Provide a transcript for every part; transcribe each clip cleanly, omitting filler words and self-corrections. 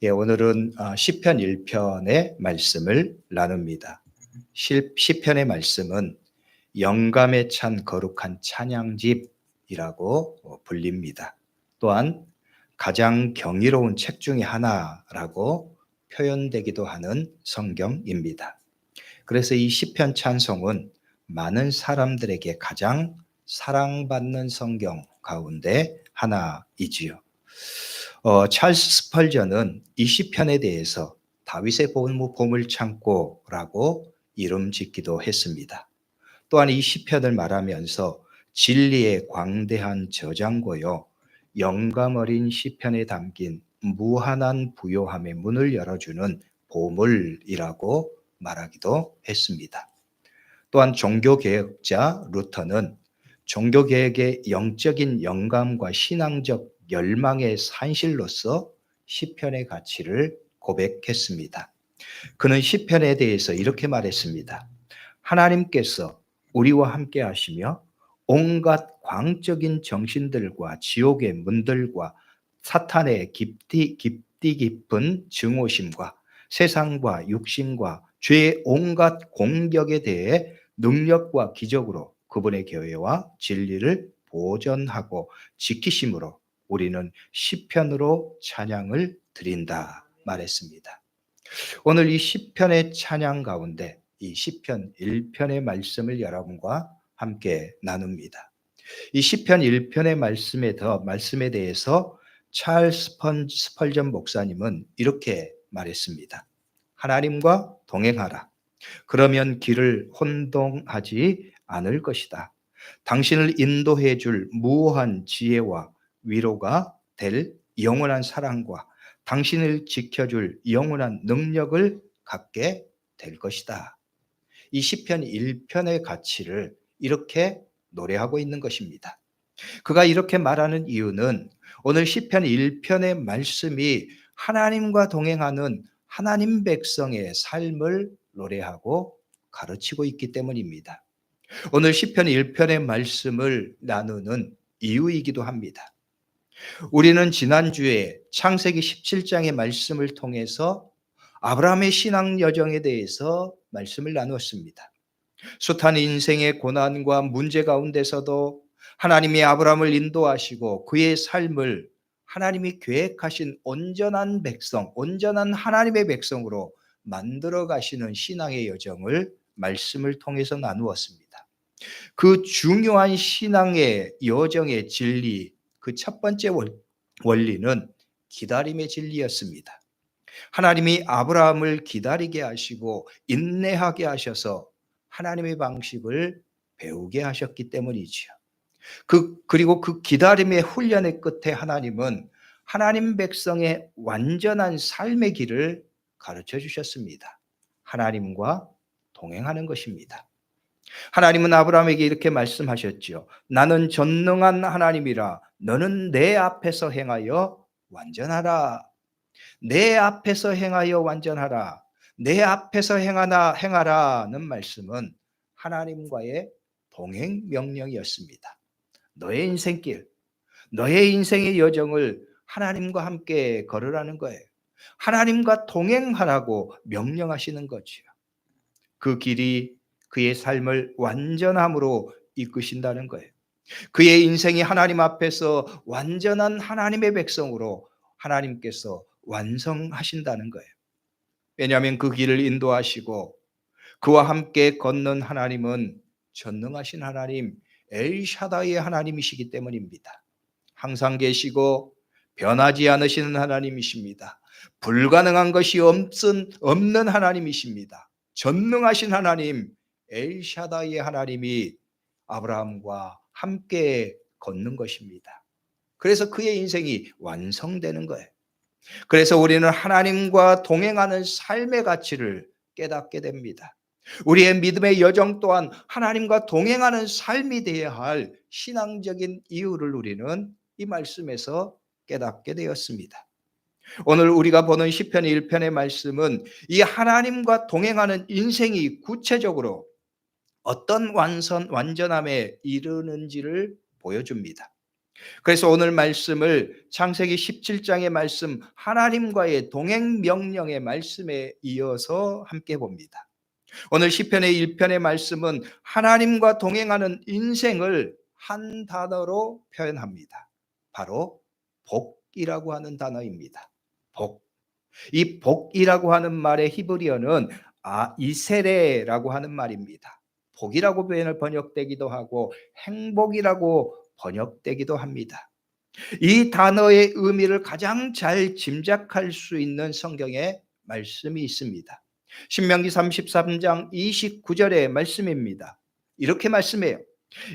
오늘은 시편 1편의 말씀을 나눕니다. 시편의 말씀은 영감에 찬 거룩한 찬양집이라고 불립니다. 또한 가장 경이로운 책 중에 하나라고 표현되기도 하는 성경입니다. 그래서 이 시편 찬송은 많은 사람들에게 가장 사랑받는 성경 가운데 하나이지요. 찰스 스펄전은 이 시편에 대해서 다윗의 보물창고라고 이름 짓기도 했습니다. 또한 이 시편을 말하면서 진리의 광대한 저장고요, 영감 어린 시편에 담긴 무한한 부요함의 문을 열어주는 보물이라고 말하기도 했습니다. 또한 종교개혁자 루터는 종교개혁의 영적인 영감과 신앙적 열망의 산실로서 시편의 가치를 고백했습니다. 그는 시편에 대해서 이렇게 말했습니다. 하나님께서 우리와 함께 하시며 온갖 광적인 정신들과 지옥의 문들과 사탄의 깊이 깊은 증오심과 세상과 육신과 죄의 온갖 공격에 대해 능력과 기적으로 그분의 교회와 진리를 보존하고 지키심으로 우리는 시편으로 찬양을 드린다 말했습니다. 오늘 이 시편의 찬양 가운데 이 시편 1편의 말씀을 여러분과 함께 나눕니다. 이 시편 1편의 말씀에 대해서 찰스 스펄전 목사님은 이렇게 말했습니다. 하나님과 동행하라. 그러면 길을 혼동하지 않을 것이다. 당신을 인도해 줄 무한 지혜와 위로가 될 영원한 사랑과 당신을 지켜줄 영원한 능력을 갖게 될 것이다. 이 시편 1편의 가치를 이렇게 노래하고 있는 것입니다. 그가 이렇게 말하는 이유는 오늘 시편 1편의 말씀이 하나님과 동행하는 하나님 백성의 삶을 노래하고 가르치고 있기 때문입니다. 오늘 시편 1편의 말씀을 나누는 이유이기도 합니다. 우리는 지난주에 창세기 17장의 말씀을 통해서 아브라함의 신앙 여정에 대해서 말씀을 나누었습니다. 숱한 인생의 고난과 문제 가운데서도 하나님이 아브라함을 인도하시고 그의 삶을 하나님이 계획하신 온전한 백성, 온전한 하나님의 백성으로 만들어 가시는 신앙의 여정을 말씀을 통해서 나누었습니다. 그 중요한 신앙의 여정의 진리, 그 첫 번째 원리는 기다림의 진리였습니다. 하나님이 아브라함을 기다리게 하시고 인내하게 하셔서 하나님의 방식을 배우게 하셨기 때문이지요. 그리고 그 기다림의 훈련의 끝에 하나님은 하나님 백성의 완전한 삶의 길을 가르쳐 주셨습니다. 하나님과 동행하는 것입니다. 하나님은 아브라함에게 이렇게 말씀하셨지요. 나는 전능한 하나님이라 너는 내 앞에서 행하여 완전하라. 내 앞에서 행하여 완전하라. 내 앞에서 행하라는 말씀은 하나님과의 동행 명령이었습니다. 너의 인생길, 너의 인생의 여정을 하나님과 함께 걸으라는 거예요. 하나님과 동행하라고 명령하시는 거지요. 그 길이 그의 삶을 완전함으로 이끄신다는 거예요. 그의 인생이 하나님 앞에서 완전한 하나님의 백성으로 하나님께서 완성하신다는 거예요. 왜냐하면 그 길을 인도하시고 그와 함께 걷는 하나님은 전능하신 하나님, 엘샤다이의 하나님이시기 때문입니다. 항상 계시고 변하지 않으시는 하나님이십니다. 불가능한 것이 없는 하나님이십니다. 전능하신 하나님, 엘샤다이의 하나님이 아브라함과 함께 걷는 것입니다. 그래서 그의 인생이 완성되는 거예요. 그래서 우리는 하나님과 동행하는 삶의 가치를 깨닫게 됩니다. 우리의 믿음의 여정 또한 하나님과 동행하는 삶이 되어야 할 신앙적인 이유를 우리는 이 말씀에서 깨닫게 되었습니다. 오늘 우리가 보는 시편 1편의 말씀은 이 하나님과 동행하는 인생이 구체적으로 어떤 완전함에 이르는지를 보여줍니다. 그래서 오늘 말씀을 창세기 17장의 말씀, 하나님과의 동행 명령의 말씀에 이어서 함께 봅니다. 오늘 시편의 1편의 말씀은 하나님과 동행하는 인생을 한 단어로 표현합니다. 바로 복이라고 하는 단어입니다. 복. 이 복이라고 하는 말의 히브리어는 이세레라고 하는 말입니다. 복이라고 번역되기도 하고 행복이라고 번역되기도 합니다. 이 단어의 의미를 가장 잘 짐작할 수 있는 성경의 말씀이 있습니다. 신명기 33장 29절의 말씀입니다. 이렇게 말씀해요.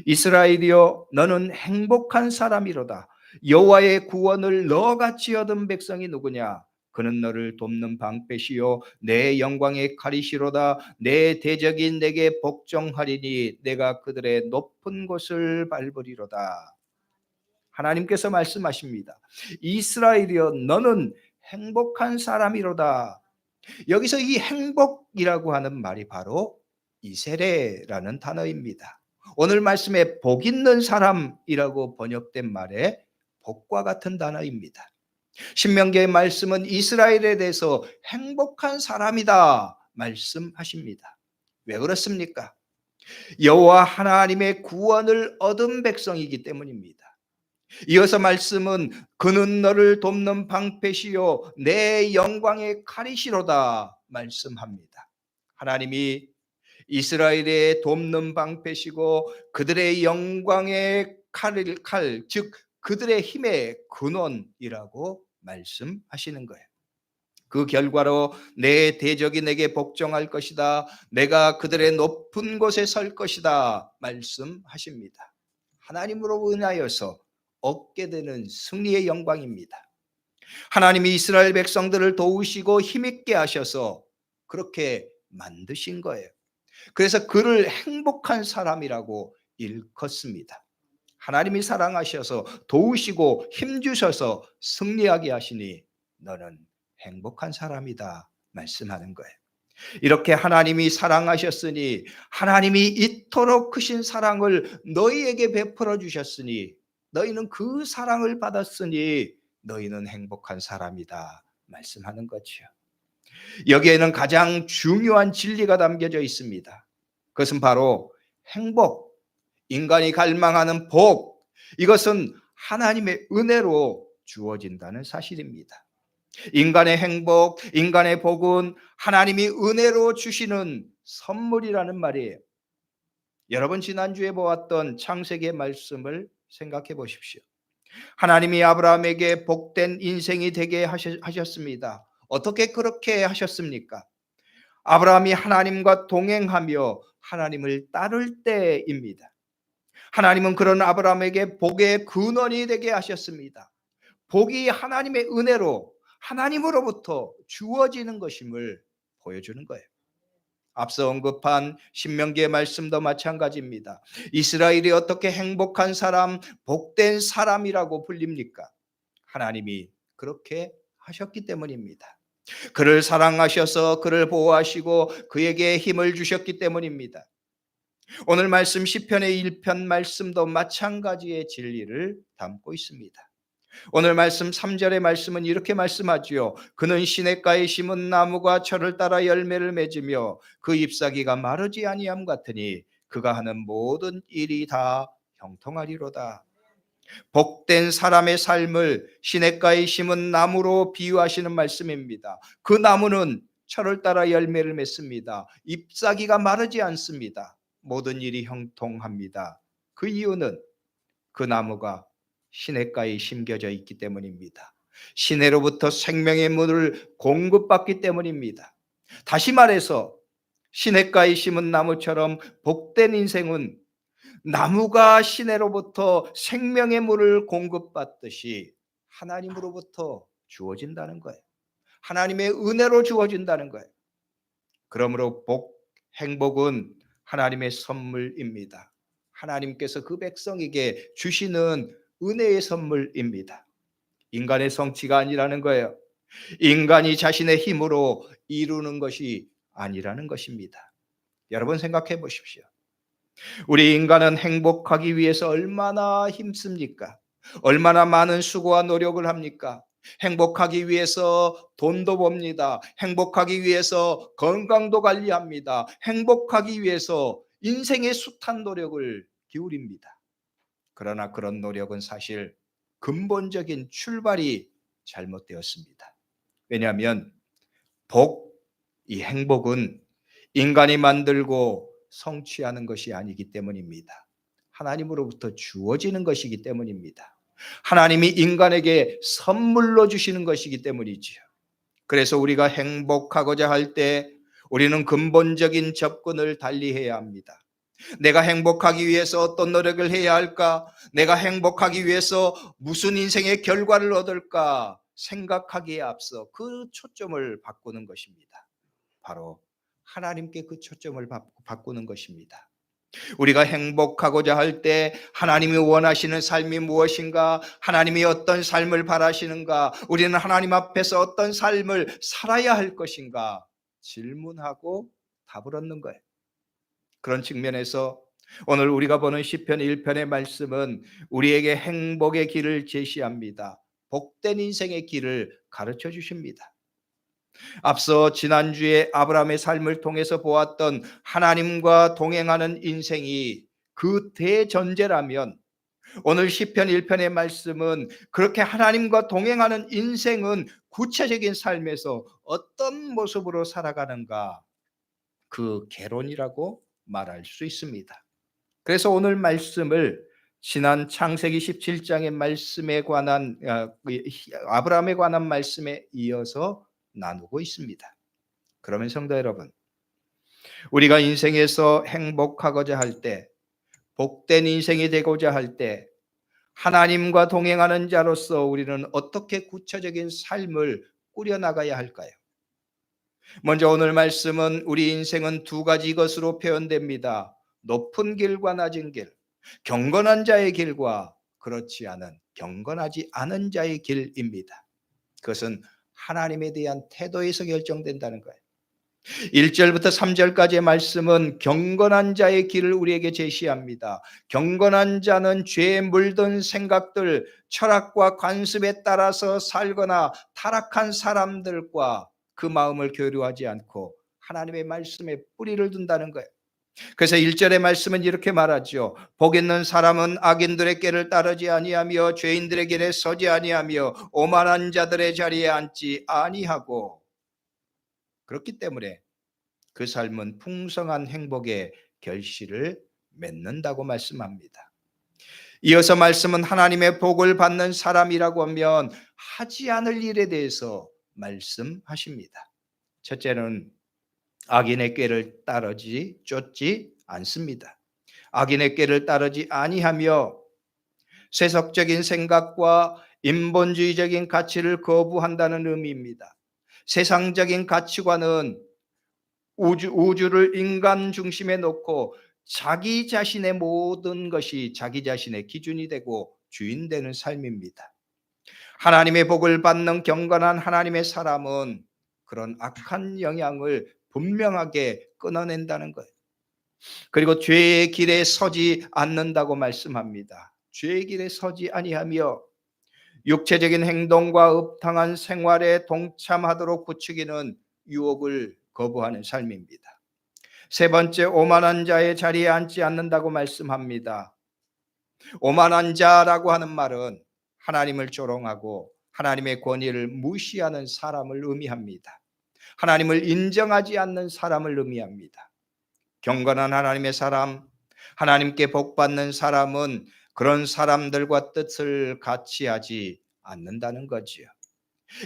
이스라엘이여 너는 행복한 사람이로다. 여호와의 구원을 너같이 얻은 백성이 누구냐? 그는 너를 돕는 방패시요 내 영광의 칼이시로다. 내 대적이 내게 복종하리니 내가 그들의 높은 곳을 밟으리로다. 하나님께서 말씀하십니다. 이스라엘이여 너는 행복한 사람이로다. 여기서 이 행복이라고 하는 말이 바로 이세레라는 단어입니다. 오늘 말씀에 복 있는 사람이라고 번역된 말에 복과 같은 단어입니다. 신명기의 말씀은 이스라엘에 대해서 행복한 사람이다 말씀하십니다. 왜 그렇습니까? 여호와 하나님의 구원을 얻은 백성이기 때문입니다. 이어서 말씀은 그는 너를 돕는 방패시요 내 영광의 칼이시로다 말씀합니다. 하나님이 이스라엘의 돕는 방패시고 그들의 영광의 칼, 즉 그들의 힘의 근원이라고 말씀하시는 거예요. 그 결과로 내 대적이 내게 복종할 것이다. 내가 그들의 높은 곳에 설 것이다 말씀하십니다. 하나님으로 인하여서 얻게 되는 승리의 영광입니다. 하나님이 이스라엘 백성들을 도우시고 힘있게 하셔서 그렇게 만드신 거예요. 그래서 그를 행복한 사람이라고 일컫습니다. 하나님이 사랑하셔서 도우시고 힘주셔서 승리하게 하시니 너는 행복한 사람이다 말씀하는 거예요. 이렇게 하나님이 사랑하셨으니 하나님이 이토록 크신 사랑을 너희에게 베풀어 주셨으니 너희는 그 사랑을 받았으니 너희는 행복한 사람이다 말씀하는 거죠. 여기에는 가장 중요한 진리가 담겨져 있습니다. 그것은 바로 행복, 인간이 갈망하는 복, 이것은 하나님의 은혜로 주어진다는 사실입니다. 인간의 행복, 인간의 복은 하나님이 은혜로 주시는 선물이라는 말이에요. 여러분 지난주에 보았던 창세기의 말씀을 생각해 보십시오. 하나님이 아브라함에게 복된 인생이 되게 하셨습니다. 어떻게 그렇게 하셨습니까? 아브라함이 하나님과 동행하며 하나님을 따를 때입니다. 하나님은 그런 아브라함에게 복의 근원이 되게 하셨습니다. 복이 하나님의 은혜로 하나님으로부터 주어지는 것임을 보여주는 거예요. 앞서 언급한 신명기의 말씀도 마찬가지입니다. 이스라엘이 어떻게 행복한 사람, 복된 사람이라고 불립니까? 하나님이 그렇게 하셨기 때문입니다. 그를 사랑하셔서 그를 보호하시고 그에게 힘을 주셨기 때문입니다. 오늘 말씀 시편의 1편 말씀도 마찬가지의 진리를 담고 있습니다. 오늘 말씀 3절의 말씀은 이렇게 말씀하지요. 그는 시냇가에 심은 나무가 철을 따라 열매를 맺으며 그 잎사귀가 마르지 아니함 같으니 그가 하는 모든 일이 다 형통하리로다. 복된 사람의 삶을 시냇가에 심은 나무로 비유하시는 말씀입니다. 그 나무는 철을 따라 열매를 맺습니다. 잎사귀가 마르지 않습니다. 모든 일이 형통합니다. 그 이유는 그 나무가 시냇가에 심겨져 있기 때문입니다. 시내로부터 생명의 물을 공급받기 때문입니다. 다시 말해서 시냇가에 심은 나무처럼 복된 인생은 나무가 시내로부터 생명의 물을 공급받듯이 하나님으로부터 주어진다는 거예요. 하나님의 은혜로 주어진다는 거예요. 그러므로 행복은 하나님의 선물입니다. 하나님께서 그 백성에게 주시는 은혜의 선물입니다. 인간의 성취가 아니라는 거예요. 인간이 자신의 힘으로 이루는 것이 아니라는 것입니다. 여러분 생각해 보십시오. 우리 인간은 행복하기 위해서 얼마나 힘씁니까? 얼마나 많은 수고와 노력을 합니까? 행복하기 위해서 돈도 법니다. 행복하기 위해서 건강도 관리합니다. 행복하기 위해서 인생의 숱한 노력을 기울입니다. 그러나 그런 노력은 사실 근본적인 출발이 잘못되었습니다. 왜냐하면 이 행복은 인간이 만들고 성취하는 것이 아니기 때문입니다. 하나님으로부터 주어지는 것이기 때문입니다. 하나님이 인간에게 선물로 주시는 것이기 때문이지요. 그래서 우리가 행복하고자 할 때 우리는 근본적인 접근을 달리해야 합니다. 내가 행복하기 위해서 어떤 노력을 해야 할까? 내가 행복하기 위해서 무슨 인생의 결과를 얻을까? 생각하기에 앞서 그 초점을 바꾸는 것입니다. 바로 하나님께 그 초점을 바꾸는 것입니다. 우리가 행복하고자 할 때 하나님이 원하시는 삶이 무엇인가? 하나님이 어떤 삶을 바라시는가? 우리는 하나님 앞에서 어떤 삶을 살아야 할 것인가? 질문하고 답을 얻는 거예요. 그런 측면에서 오늘 우리가 보는 시편 1편의 말씀은 우리에게 행복의 길을 제시합니다. 복된 인생의 길을 가르쳐 주십니다. 앞서 지난주에 아브라함의 삶을 통해서 보았던 하나님과 동행하는 인생이 그 대전제라면 오늘 시편 1편의 말씀은 그렇게 하나님과 동행하는 인생은 구체적인 삶에서 어떤 모습으로 살아가는가 그 개론이라고 말할 수 있습니다. 그래서 오늘 말씀을 지난 창세기 17장의 말씀에 관한 아브라함에 관한 말씀에 이어서 나누고 있습니다. 그러면 성도 여러분, 우리가 인생에서 행복하고자 할 때, 복된 인생이 되고자 할 때 하나님과 동행하는 자로서 우리는 어떻게 구체적인 삶을 꾸려나가야 할까요? 먼저 오늘 말씀은 우리 인생은 두 가지 것으로 표현됩니다. 높은 길과 낮은 길, 경건한 자의 길과 그렇지 않은 경건하지 않은 자의 길입니다. 그것은 하나님에 대한 태도에서 결정된다는 거예요. 1절부터 3절까지의 말씀은 경건한 자의 길을 우리에게 제시합니다. 경건한 자는 죄에 물든 생각들, 철학과 관습에 따라서 살거나 타락한 사람들과 그 마음을 교류하지 않고 하나님의 말씀에 뿌리를 둔다는 거예요. 그래서 1절의 말씀은 이렇게 말하죠. 복 있는 사람은 악인들의 길을 따르지 아니하며 죄인들의 길에 서지 아니하며 오만한 자들의 자리에 앉지 아니하고, 그렇기 때문에 그 삶은 풍성한 행복의 결실을 맺는다고 말씀합니다. 이어서 말씀은 하나님의 복을 받는 사람이라고 하면 하지 않을 일에 대해서 말씀하십니다. 첫째는 악인의 꾀를 쫓지 않습니다. 악인의 꾀를 따르지 아니하며 세속적인 생각과 인본주의적인 가치를 거부한다는 의미입니다. 세상적인 가치관은 우주를 인간 중심에 놓고 자기 자신의 모든 것이 자기 자신의 기준이 되고 주인 되는 삶입니다. 하나님의 복을 받는 경건한 하나님의 사람은 그런 악한 영향을 분명하게 끊어낸다는 거예요. 그리고 죄의 길에 서지 않는다고 말씀합니다. 죄의 길에 서지 아니하며 육체적인 행동과 업탕한 생활에 동참하도록 부추기는 유혹을 거부하는 삶입니다. 세 번째, 오만한 자의 자리에 앉지 않는다고 말씀합니다. 오만한 자라고 하는 말은 하나님을 조롱하고 하나님의 권위를 무시하는 사람을 의미합니다. 하나님을 인정하지 않는 사람을 의미합니다. 경건한 하나님의 사람, 하나님께 복받는 사람은 그런 사람들과 뜻을 같이 하지 않는다는 거지요.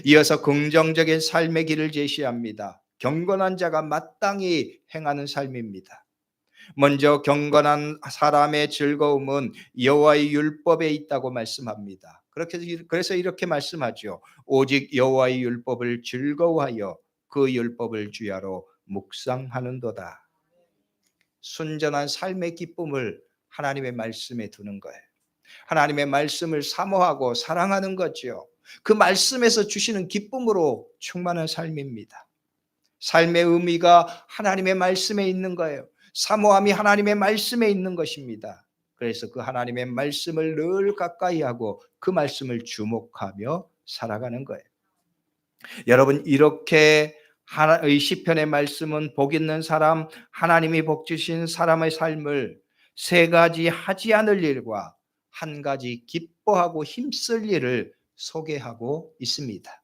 이어서 긍정적인 삶의 길을 제시합니다. 경건한 자가 마땅히 행하는 삶입니다. 먼저 경건한 사람의 즐거움은 여호와의 율법에 있다고 말씀합니다. 그래서 이렇게 말씀하죠. 오직 여호와의 율법을 즐거워하여 그 율법을 주야로 묵상하는도다. 순전한 삶의 기쁨을 하나님의 말씀에 두는 거예요. 하나님의 말씀을 사모하고 사랑하는 거죠. 그 말씀에서 주시는 기쁨으로 충만한 삶입니다. 삶의 의미가 하나님의 말씀에 있는 거예요. 사모함이 하나님의 말씀에 있는 것입니다. 그래서 그 하나님의 말씀을 늘 가까이 하고 그 말씀을 주목하며 살아가는 거예요. 여러분, 이렇게 이 시편의 말씀은 복 있는 사람, 하나님이 복 주신 사람의 삶을 세 가지 하지 않을 일과 한 가지 기뻐하고 힘쓸 일을 소개하고 있습니다.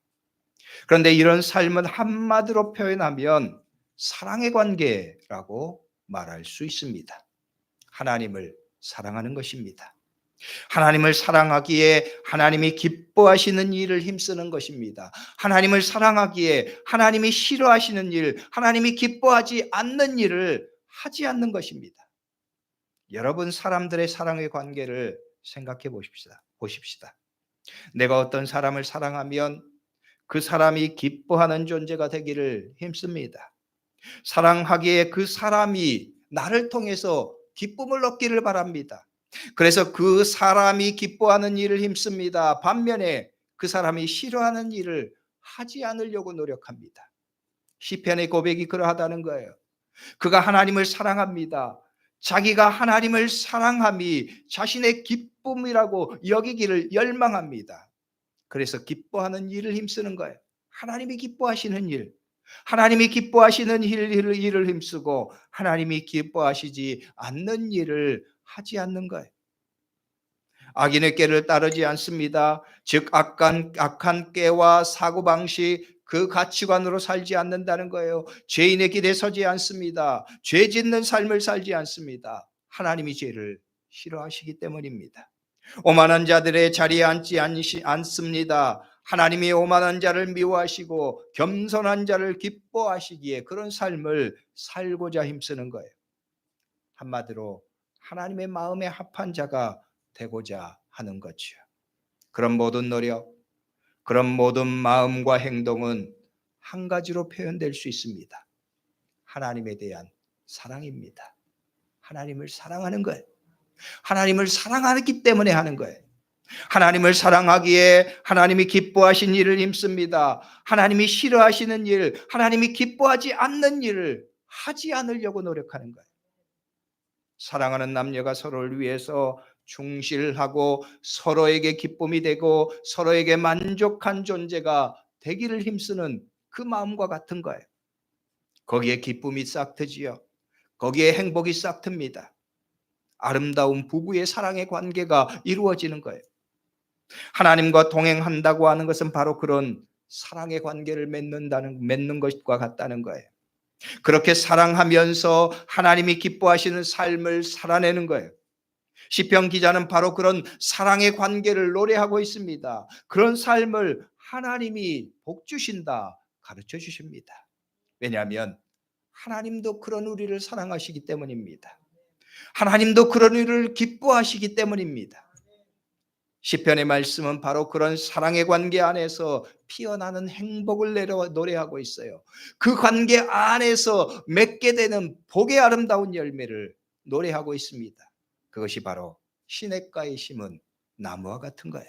그런데 이런 삶은 한마디로 표현하면 사랑의 관계라고 말할 수 있습니다. 하나님을 사랑하는 것입니다. 하나님을 사랑하기에 하나님이 기뻐하시는 일을 힘쓰는 것입니다. 하나님을 사랑하기에 하나님이 싫어하시는 일, 하나님이 기뻐하지 않는 일을 하지 않는 것입니다. 여러분, 사람들의 사랑의 관계를 생각해 보십시다. 내가 어떤 사람을 사랑하면 그 사람이 기뻐하는 존재가 되기를 힘씁니다. 사랑하기에 그 사람이 나를 통해서 기쁨을 얻기를 바랍니다. 그래서 그 사람이 기뻐하는 일을 힘씁니다. 반면에 그 사람이 싫어하는 일을 하지 않으려고 노력합니다. 시편의 고백이 그러하다는 거예요. 그가 하나님을 사랑합니다. 자기가 하나님을 사랑함이 자신의 기쁨이라고 여기기를 열망합니다. 그래서 기뻐하는 일을 힘쓰는 거예요. 하나님이 기뻐하시는 일, 하나님이 기뻐하시는 일을 힘쓰고 하나님이 기뻐하시지 않는 일을 하지 않는 거예요. 악인의 꾀를 따르지 않습니다. 즉 악한 꾀와 사고방식, 그 가치관으로 살지 않는다는 거예요. 죄인의 길에 서지 않습니다. 죄 짓는 삶을 살지 않습니다. 하나님이 죄를 싫어하시기 때문입니다. 오만한 자들의 자리에 앉지 않습니다. 하나님이 오만한 자를 미워하시고 겸손한 자를 기뻐하시기에 그런 삶을 살고자 힘쓰는 거예요. 한마디로 하나님의 마음에 합한 자가 되고자 하는 거죠. 그런 모든 노력, 그런 모든 마음과 행동은 한 가지로 표현될 수 있습니다. 하나님에 대한 사랑입니다. 하나님을 사랑하는 거예요. 하나님을 사랑하기 때문에 하는 거예요. 하나님을 사랑하기에 하나님이 기뻐하신 일을 힘씁니다. 하나님이 싫어하시는 일, 하나님이 기뻐하지 않는 일을 하지 않으려고 노력하는 거예요. 사랑하는 남녀가 서로를 위해서 충실하고 서로에게 기쁨이 되고 서로에게 만족한 존재가 되기를 힘쓰는 그 마음과 같은 거예요. 거기에 기쁨이 싹 트지요. 거기에 행복이 싹 틉니다. 아름다운 부부의 사랑의 관계가 이루어지는 거예요. 하나님과 동행한다고 하는 것은 바로 그런 사랑의 관계를 맺는 것과 같다는 거예요. 그렇게 사랑하면서 하나님이 기뻐하시는 삶을 살아내는 거예요. 시편 기자는 바로 그런 사랑의 관계를 노래하고 있습니다. 그런 삶을 하나님이 복 주신다 가르쳐 주십니다. 왜냐하면 하나님도 그런 우리를 사랑하시기 때문입니다. 하나님도 그런 우리를 기뻐하시기 때문입니다. 시편의 말씀은 바로 그런 사랑의 관계 안에서 피어나는 행복을 노래하고 있어요. 그 관계 안에서 맺게 되는 복의 아름다운 열매를 노래하고 있습니다. 그것이 바로 시냇가에 심은 나무와 같은 거예요.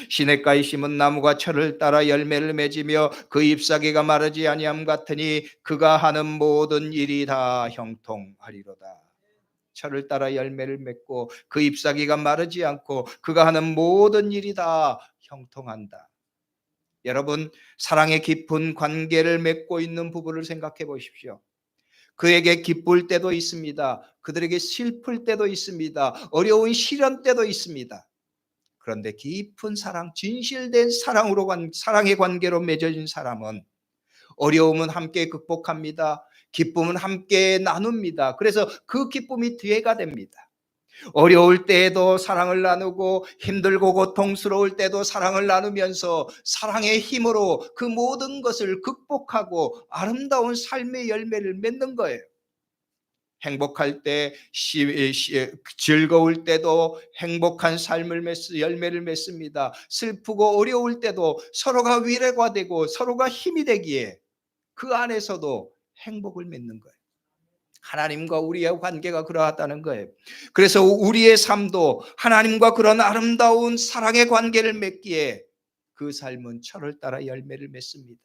시냇가에 심은 나무가 철을 따라 열매를 맺으며 그 잎사귀가 마르지 아니함 같으니 그가 하는 모든 일이 다 형통하리로다. 철을 따라 열매를 맺고 그 잎사귀가 마르지 않고 그가 하는 모든 일이 다 형통한다. 여러분, 사랑의 깊은 관계를 맺고 있는 부부를 생각해 보십시오. 그에게 기쁠 때도 있습니다. 그들에게 슬플 때도 있습니다. 어려운 시련 때도 있습니다. 그런데 깊은 사랑, 진실된 사랑의 관계로 맺어진 사람은 어려움은 함께 극복합니다. 기쁨은 함께 나눕니다. 그래서 그 기쁨이 뒤에가 됩니다. 어려울 때에도 사랑을 나누고 힘들고 고통스러울 때도 사랑을 나누면서 사랑의 힘으로 그 모든 것을 극복하고 아름다운 삶의 열매를 맺는 거예요. 행복할 때, 즐거울 때도 행복한 열매를 맺습니다. 슬프고 어려울 때도 서로가 위로가 되고 서로가 힘이 되기에 그 안에서도 행복을 맺는 거예요. 하나님과 우리의 관계가 그러하다는 거예요. 그래서 우리의 삶도 하나님과 그런 아름다운 사랑의 관계를 맺기에 그 삶은 철을 따라 열매를 맺습니다.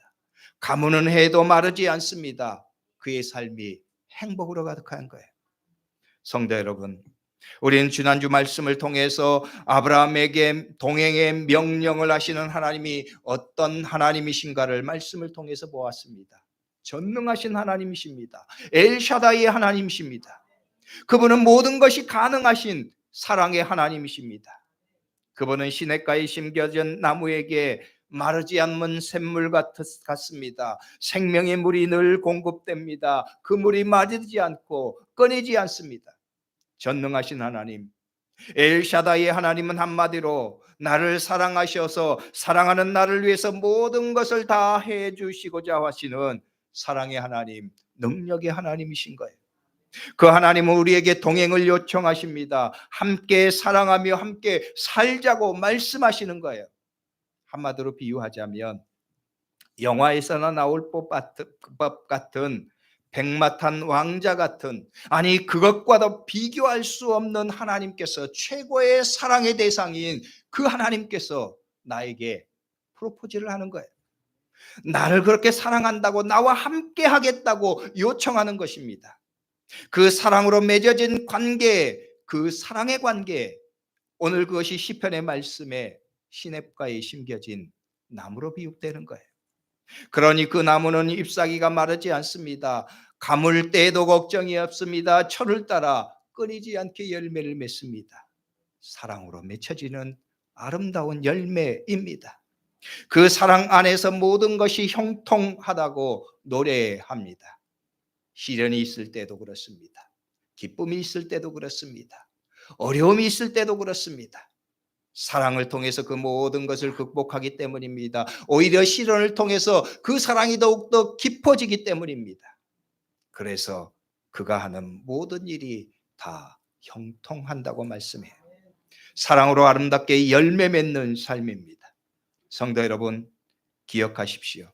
가무는 해도 마르지 않습니다. 그의 삶이 행복으로 가득한 거예요. 성도 여러분, 우리는 지난주 말씀을 통해서 아브라함에게 동행의 명령을 하시는 하나님이 어떤 하나님이신가를 말씀을 통해서 보았습니다. 전능하신 하나님이십니다. 엘샤다이의 하나님이십니다. 그분은 모든 것이 가능하신 사랑의 하나님이십니다. 그분은 시냇가에 심겨진 나무에게 마르지 않는 샘물 같습니다. 생명의 물이 늘 공급됩니다. 그 물이 마르지 않고 끊이지 않습니다. 전능하신 하나님, 엘샤다이의 하나님은 한마디로 나를 사랑하셔서 사랑하는 나를 위해서 모든 것을 다 해주시고자 하시는 사랑의 하나님, 능력의 하나님이신 거예요. 그 하나님은 우리에게 동행을 요청하십니다. 함께 사랑하며 함께 살자고 말씀하시는 거예요. 한마디로 비유하자면 영화에서나 나올 법 같은 백마탄 왕자 같은, 아니 그것과도 비교할 수 없는 하나님께서, 최고의 사랑의 대상인 그 하나님께서 나에게 프로포즈를 하는 거예요. 나를 그렇게 사랑한다고, 나와 함께 하겠다고 요청하는 것입니다. 그 사랑으로 맺어진 관계, 그 사랑의 관계, 오늘 그것이 시편의 말씀에 시냇가에 심겨진 나무로 비유되는 거예요. 그러니 그 나무는 잎사귀가 마르지 않습니다. 가물 때에도 걱정이 없습니다. 철을 따라 끊이지 않게 열매를 맺습니다. 사랑으로 맺혀지는 아름다운 열매입니다. 그 사랑 안에서 모든 것이 형통하다고 노래합니다. 시련이 있을 때도 그렇습니다. 기쁨이 있을 때도 그렇습니다. 어려움이 있을 때도 그렇습니다. 사랑을 통해서 그 모든 것을 극복하기 때문입니다. 오히려 시련을 통해서 그 사랑이 더욱더 깊어지기 때문입니다. 그래서 그가 하는 모든 일이 다 형통한다고 말씀해요. 사랑으로 아름답게 열매 맺는 삶입니다. 성도 여러분, 기억하십시오.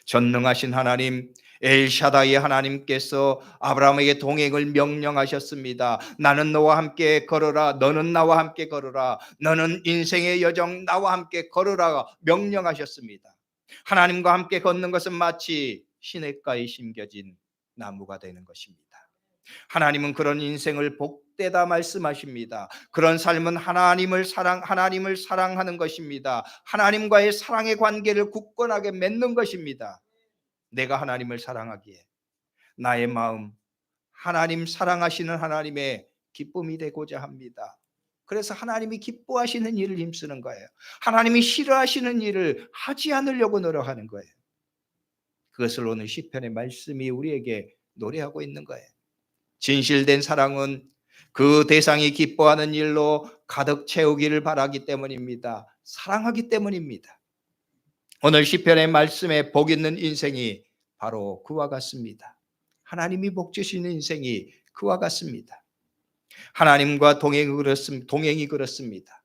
전능하신 하나님, 엘샤다이 하나님께서 아브라함에게 동행을 명령하셨습니다. 나는 너와 함께 걸어라. 너는 나와 함께 걸어라. 너는 인생의 여정 나와 함께 걸어라 명령하셨습니다. 하나님과 함께 걷는 것은 마치 시냇가에 심겨진 나무가 되는 것입니다. 하나님은 그런 인생을 복되다 말씀하십니다. 그런 삶은 하나님을 사랑하는 것입니다. 하나님과의 사랑의 관계를 굳건하게 맺는 것입니다. 내가 하나님을 사랑하기에 나의 마음 하나님 사랑하시는 하나님의 기쁨이 되고자 합니다. 그래서 하나님이 기뻐하시는 일을 힘쓰는 거예요. 하나님이 싫어하시는 일을 하지 않으려고 노력하는 거예요. 그것을 오늘 시편의 말씀이 우리에게 노래하고 있는 거예요. 진실된 사랑은 그 대상이 기뻐하는 일로 가득 채우기를 바라기 때문입니다. 사랑하기 때문입니다. 오늘 시편의 말씀에 복 있는 인생이 바로 그와 같습니다. 하나님이 복 주시는 인생이 그와 같습니다. 하나님과 동행이 그렇습니다.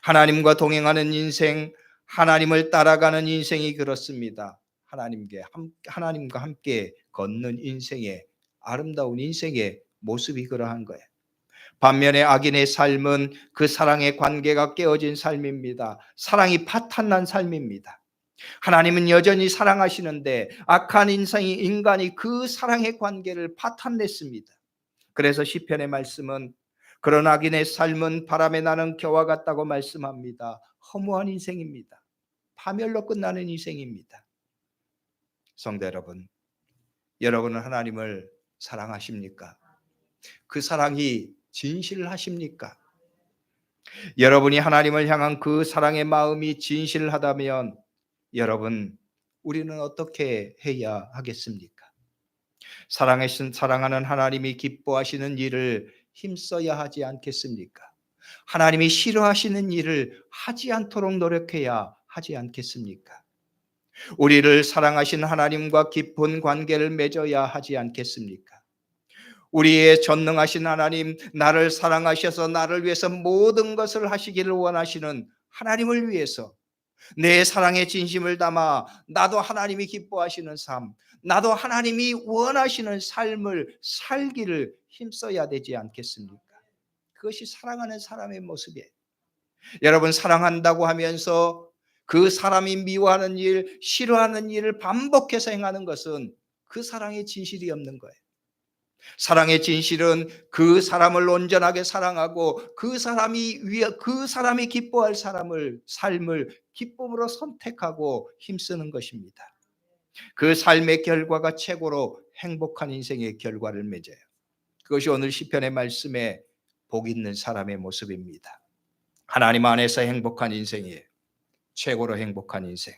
하나님과 동행하는 인생, 하나님을 따라가는 인생이 그렇습니다. 하나님과 함께 걷는 인생의 아름다운 인생의 모습이 그러한 거예요. 반면에 악인의 삶은 그 사랑의 관계가 깨어진 삶입니다. 사랑이 파탄난 삶입니다. 하나님은 여전히 사랑하시는데 악한 인간이 그 사랑의 관계를 파탄냈습니다. 그래서 시편의 말씀은 그런 악인의 삶은 바람에 나는 겨와 같다고 말씀합니다. 허무한 인생입니다. 파멸로 끝나는 인생입니다. 성도 여러분, 여러분은 하나님을 사랑하십니까? 그 사랑이 진실하십니까? 여러분이 하나님을 향한 그 사랑의 마음이 진실하다면 여러분, 우리는 어떻게 해야 하겠습니까? 사랑하는 하나님이 기뻐하시는 일을 힘써야 하지 않겠습니까? 하나님이 싫어하시는 일을 하지 않도록 노력해야 하지 않겠습니까? 우리를 사랑하신 하나님과 깊은 관계를 맺어야 하지 않겠습니까? 우리의 전능하신 하나님, 나를 사랑하셔서 나를 위해서 모든 것을 하시기를 원하시는 하나님을 위해서 내 사랑의 진심을 담아 나도 하나님이 기뻐하시는 삶, 나도 하나님이 원하시는 삶을 살기를 힘써야 되지 않겠습니까? 그것이 사랑하는 사람의 모습이에요. 여러분, 사랑한다고 하면서 그 사람이 미워하는 일, 싫어하는 일을 반복해서 행하는 것은 그 사랑의 진실이 없는 거예요. 사랑의 진실은 그 사람을 온전하게 사랑하고 그 사람이 기뻐할 삶을 기쁨으로 선택하고 힘쓰는 것입니다. 그 삶의 결과가 최고로 행복한 인생의 결과를 맺어요. 그것이 오늘 시편의 말씀에 복 있는 사람의 모습입니다. 하나님 안에서 행복한 인생이에요. 최고로 행복한 인생.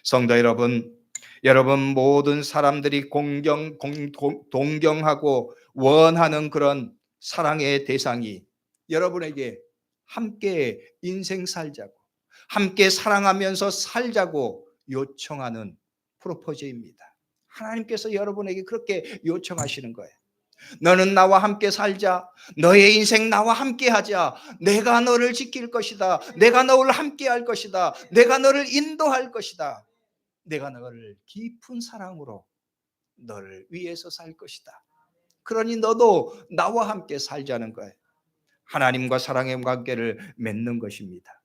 성도 여러분, 여러분 모든 사람들이 동경하고 원하는 그런 사랑의 대상이 여러분에게 함께 인생 살자고, 함께 사랑하면서 살자고 요청하는 프로포즈입니다. 하나님께서 여러분에게 그렇게 요청하시는 거예요. 너는 나와 함께 살자. 너의 인생 나와 함께 하자. 내가 너를 지킬 것이다. 내가 너를 함께 할 것이다. 내가 너를 인도할 것이다. 내가 너를 깊은 사랑으로 너를 위해서 살 것이다. 그러니 너도 나와 함께 살자는 거예요. 하나님과 사랑의 관계를 맺는 것입니다.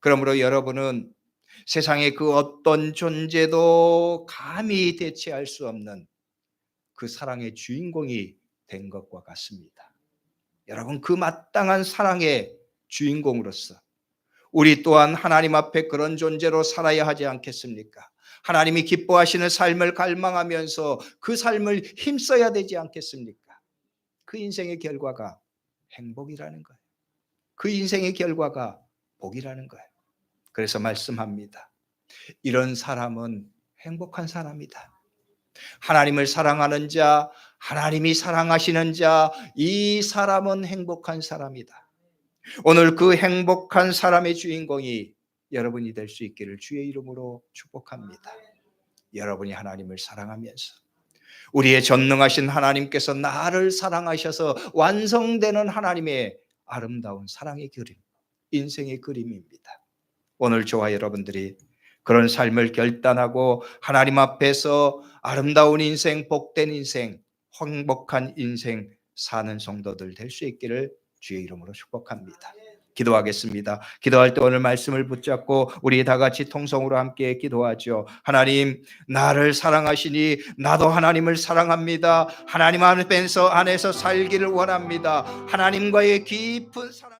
그러므로 여러분은 세상의 그 어떤 존재도 감히 대체할 수 없는 그 사랑의 주인공이 된 것과 같습니다. 여러분, 그 마땅한 사랑의 주인공으로서 우리 또한 하나님 앞에 그런 존재로 살아야 하지 않겠습니까? 하나님이 기뻐하시는 삶을 갈망하면서 그 삶을 힘써야 되지 않겠습니까? 그 인생의 결과가 행복이라는 거예요. 그 인생의 결과가 복이라는 거예요. 그래서 말씀합니다. 이런 사람은 행복한 사람이다. 하나님을 사랑하는 자, 하나님이 사랑하시는 자, 이 사람은 행복한 사람이다. 오늘 그 행복한 사람의 주인공이 여러분이 될 수 있기를 주의 이름으로 축복합니다. 여러분이 하나님을 사랑하면서 우리의 전능하신 하나님께서 나를 사랑하셔서 완성되는 하나님의 아름다운 사랑의 그림, 인생의 그림입니다. 오늘 저와 여러분들이 그런 삶을 결단하고 하나님 앞에서 아름다운 인생, 복된 인생, 행복한 인생 사는 성도들 될 수 있기를 주의 이름으로 축복합니다. 기도하겠습니다. 기도할 때 오늘 말씀을 붙잡고 우리 다 같이 통성으로 함께 기도하죠. 하나님, 나를 사랑하시니 나도 하나님을 사랑합니다. 하나님 안에서 살기를 원합니다. 하나님과의 깊은 사랑